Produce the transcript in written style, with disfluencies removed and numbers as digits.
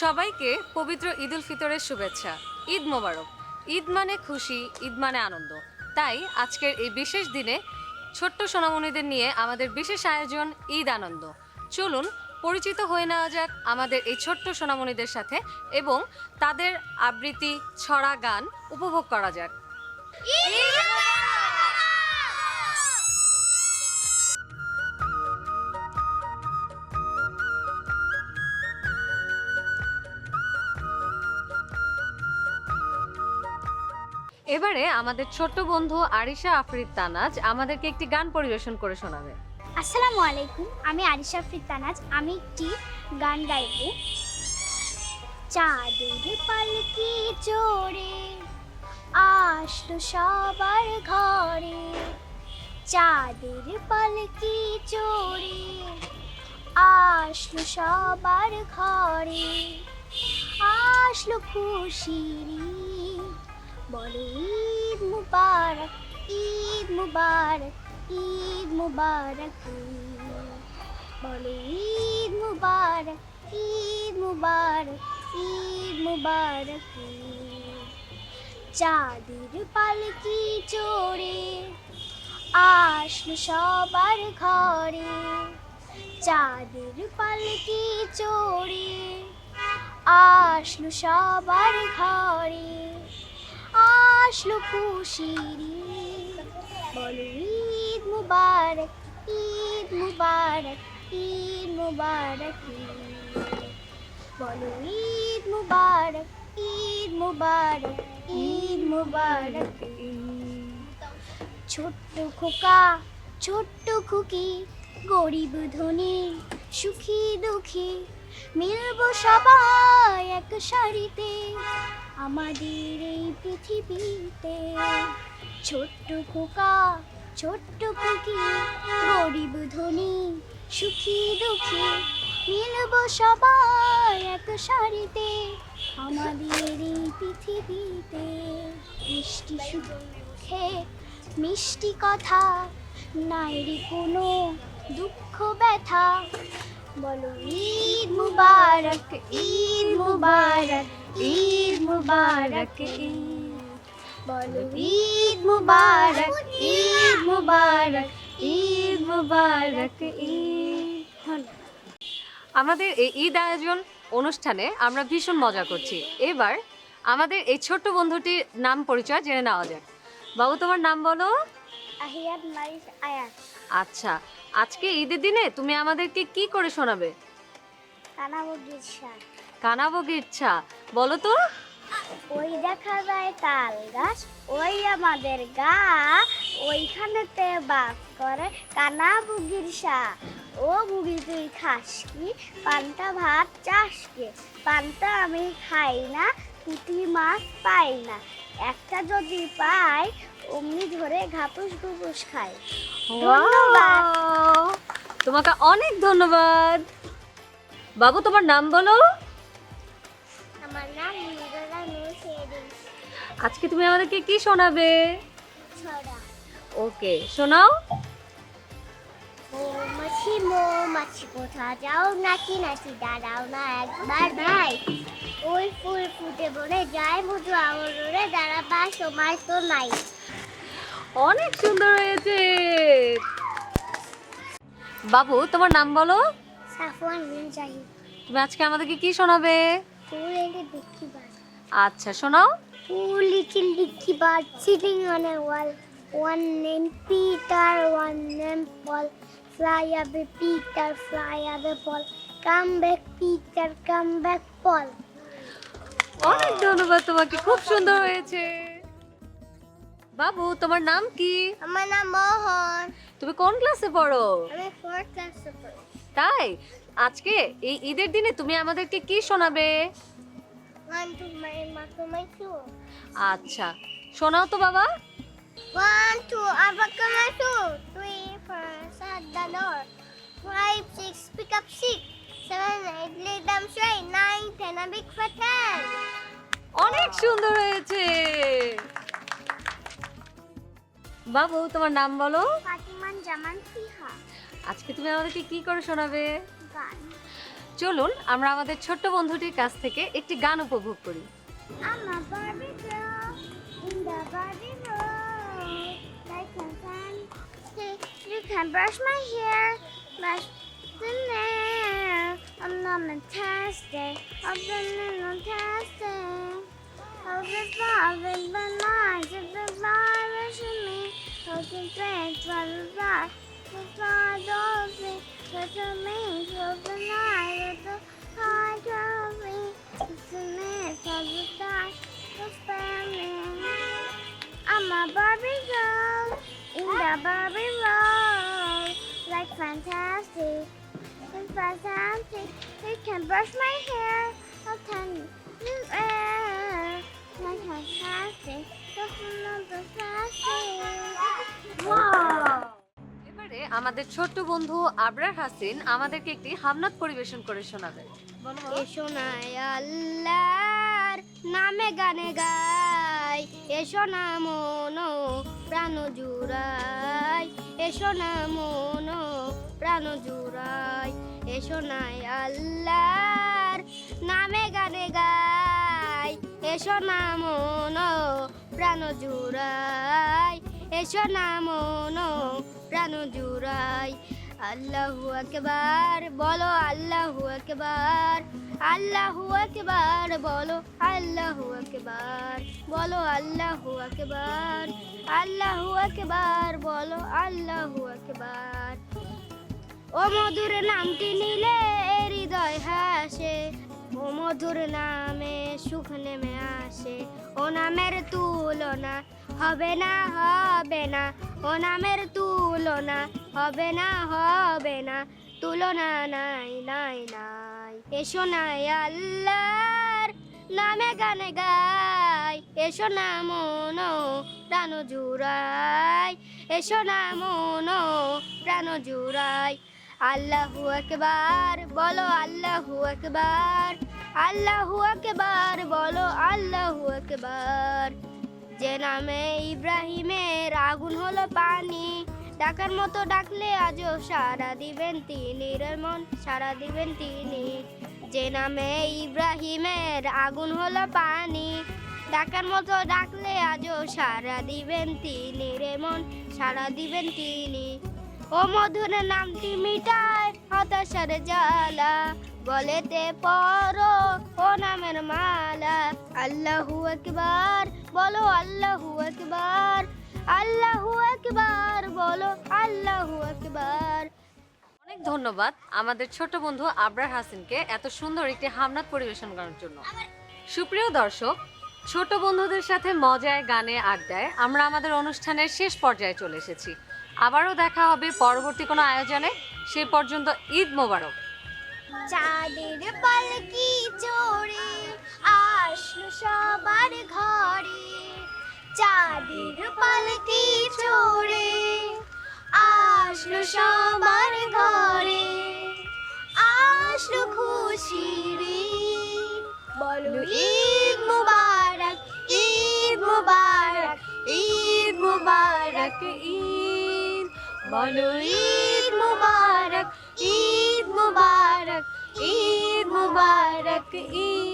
সবাইকে পবিত্র ঈদ উল ফিতরের শুভেচ্ছা। ঈদ মোবারক। ঈদ মানে খুশি, ঈদ মানে আনন্দ। তাই আজকের এই বিশেষ দিনে ছোট্ট সোনামণিদের নিয়ে আমাদের বিশেষ আয়োজন ঈদ আনন্দ। চলুন পরিচিত হয়ে নেওয়া যাক আমাদের এই ছোট্ট সোনামণিদের সাথে এবং তাদের আবৃত্তি, ছড়া, গান উপভোগ করা যাক। এবারে আমাদের ছোট্ট বন্ধু আরিশা আফরিদ তানাজ আমাদেরকে একটি গান পরিবেশন করে শোনাবে। আসসালামু আলাইকুম, আমি আরিশা আফরিদ তানাজ। আমি একটি গান গাইব। চাঁদের পালকি চড়ে আসলো সবার ঘরে, চাঁদের পালকি চড়ে আসলো সবার ঘরে, আসলো খুশির ঈদ, বলো ঈদ মুবারক, ঈদ মুবারক, ঈদ মুবারক, বলো ঈদ মুবারক, ঈদ মুবারক, ঈদ মুবারক। চাঁদের পালকি চড়ে আসলো সবার ঘরে, চাঁদের পালকি চড়ে আসলো সবার ঘরে, আসলো খুশির ঈদ, বলো ঈদ মুবারক, ঈদ মুবারক, ঈদ মুবারক, বলো ঈদ মুবারক, ঈদ মুবারক, ঈদ মুবারক। ছোট্ট খোকা ছোট্ট খুকি, গরিব ধনী সুখী দুঃখী, মিলবো সবাই এক সারিতে আমাদের এই পৃথিবীতে। ছোট্ট খোকা ছোট্ট খুকি, গরিব ধনী সুখী দুঃখী, মিলবো সবাই এক সারিতে আমাদের এই পৃথিবীতে। মিষ্টি সুখে মিষ্টি কথা, নাই রে কোনো দুঃখ ব্যথা, বলো ঈদ মুবারক, ঈদ মুবারক, ঈদ মুবারক, বলো ঈদ মুবারক, ঈদ মুবারক, ঈদ মুবারক, ঈদ। আমাদের এই ঈদ আয়োজন অনুষ্ঠানে আমরা ভীষণ মজা করছি। এবার আমাদের এই ছোট্ট বন্ধুটির নাম পরিচয় জেনে নেওয়া যাক। বাবু, তোমার নাম বলো। আহিয়াত মারিস আয়াত। আচ্ছা, আজকে ঈদের দিনে তুমি আমাদেরকে কি করে শোনাবে? কানাবগির শাক। কানাবগির ছা, বলো তো। ওই দেখা যায় তাল গাছ, ওই আমাদের গা, ওইখানেতে বাস করে কানা বুগির শাক। ও বুগি তুই খাস কি, পান্তা ভাত চাস কে? পান্তা আমি খাই না, পুঁটি মাছ পাই না, একটা যদি পাই অমনি ধরে ঘাপুস ঘুপুস খাই। ধন্যবাদ। Wow! তোমাকে অনেক ধন্যবাদ। বাবু, তোমার নাম বলো। আমার নাম মিরালা নূর শেরিন। আজকে তুমি আমাদেরকে কি শোনাবে? ছড়া। ওকে, শোনাও। মৌমাছি মৌমাছি কোথা যাও, নাচি নাচি দাঁড়াও না একবার ভাই, ওই ফুল ফুটে বনে যায় মধু আঙুরে, দাঁড়াবার সময় তো নাই। অনেক সুন্দর হয়েছে। বাবু, তোমার নাম বলো। সাফওয়ান বিন জাহিদ। তুমি আজকে আমাদেরকে কি শোনাবে? ফুল এঁকে দেখি বাস। আচ্ছা, শোনাও। Two little dicky birds sitting on a wall. One named Peter, one named Paul. Fly away, Peter, fly away, Paul. Come back, Peter, come back, Paul. অনেক ধন্যবাদ তোমাকে, খুব সুন্দর হয়েছে। বাবু, তোমার নাম কি? আমার নাম মোহন। তুমি কোন ক্লাসে পড়ো? আমি 4th ক্লাসে পড়ি। তাই আজকে এই ঈদের দিনে তুমি আমাদেরকে কি শোনাবে? 1 2 my 2. আচ্ছা, শোনাও তো বাবা। 1 2 abacama 2 3 4 shut the door 5 6 pick up 6 7 8 lay down straight 9 10 a big fat hen. অনেক সুন্দর হয়েছে। বাবু, তোমার নাম বলো। ফাতিমান জামান ফিহা। আজকে তুমি আমাদেরকে কি করে শোনাবে? গান। চলুন আমরা আমাদের ছোট্ট বন্ধুটির কাছ থেকে একটি গান উপভোগ করি। I'm a Barbie girl in the Barbie world. Like a fan. You can brush my hair, brush the nail. I'm not fantastic. I've been fantastic. I've been bothered by lies. I've been bothered to me. I've been tricked by the dark. The fire don't see. But the means of the night. The high trophy. It's a mess of the dark. The spelling. I'm a Barbie girl in the Barbie world. Like fantastic. It's fantastic. You can brush my hair. I'll turn you air. Like fantastic. Just another fantastic. Wow! এবারে আমাদের ছোট্ট বন্ধু আবরার হাসিন আমাদেরকে একটি হামনাত পরিবেশন করে শোনাবে। বলো বাবা। এসো না আল্লাহর নামে গানে গাই, এসো না মনো প্রাণ জুড়াই, এসো না মনো প্রাণ জুড়াই, এসো না আল্লাহর নামে গানে গাই, এসো না মনো প্রাণ জুড়াই, এসো না মনো প্রাণ জুড়াই। আল্লাহু আকবার বলো, আল্লাহু আকবার, আল্লাহু আকবার বলো, আল্লাহু আকবার বলো, আল্লাহু আকবার, আল্লাহু আকবার বলো, আল্লাহু আকবার। ও মধুর নামটি নিলে হৃদয় হাসে, ও মধুর নামে সুখ নেমে আসে, ও নামের তুলনা হবে না, হবে না, ও নামের তুলনা হবে না, হবে না, তুলনা নাই নাই নাই। এসো না আল্লাহর নামে গানে গাই, এসো না মনো প্রাণ জুড়াই, এসো না মনো প্রাণ জুড়াই। আল্লাহু আকবার বলো, আল্লাহু আকবার, আল্লাহু আকবার বলো, আল্লাহু আকবার। যে নামে ইব্রাহিমের আগুন হলো পানি, ডাকার মতো ডাকলে আজও সাড়া দিবেন তিনি রে মন, সাড়া দিবেন তিনি। যে নামে ইব্রাহিমের আগুন হলো পানি, ডাকার মতো ডাকলে আজও সাড়া দিবেন তিনি রে মন, সাড়া দিবেন তিনি। ও মধুর নামটি মিটায় হতাশার জ্বালা, বলেতে পড়ো ও নামের মালা। আল্লাহু আকবার বলো, আল্লাহু আকবার, আল্লাহু আকবার বলো, আল্লাহু আকবার। অনেক ধন্যবাদ আমাদের ছোট বন্ধু আবরার হাসিনকে এত সুন্দর একটি হামনাত পরিবেশন করার জন্য। সুপ্রিয় দর্শক, ছোট বন্ধুদের সাথে মজায় গানে আড্ডায় আমরা আমাদের অনুষ্ঠানের শেষ পর্যায়ে চলে এসেছি। আবারও দেখা হবে পরবর্তী কোনো আয়োজনে। সে পর্যন্ত ঈদ মোবারক। চাঁদের পালকি চড়ে আসলো সবার ঘরে, চাঁদের পালকি চড়ে আসলো সবার ঘরে, আসলো খুশির ঈদ, বলো ঈদ মুবারক, ঈদ মুবারক, ঈদ মুবারক ঈদ, বলো ঈদ মুবারক, ঈদ মুবারক, ঈদ মুবারক ঈদ।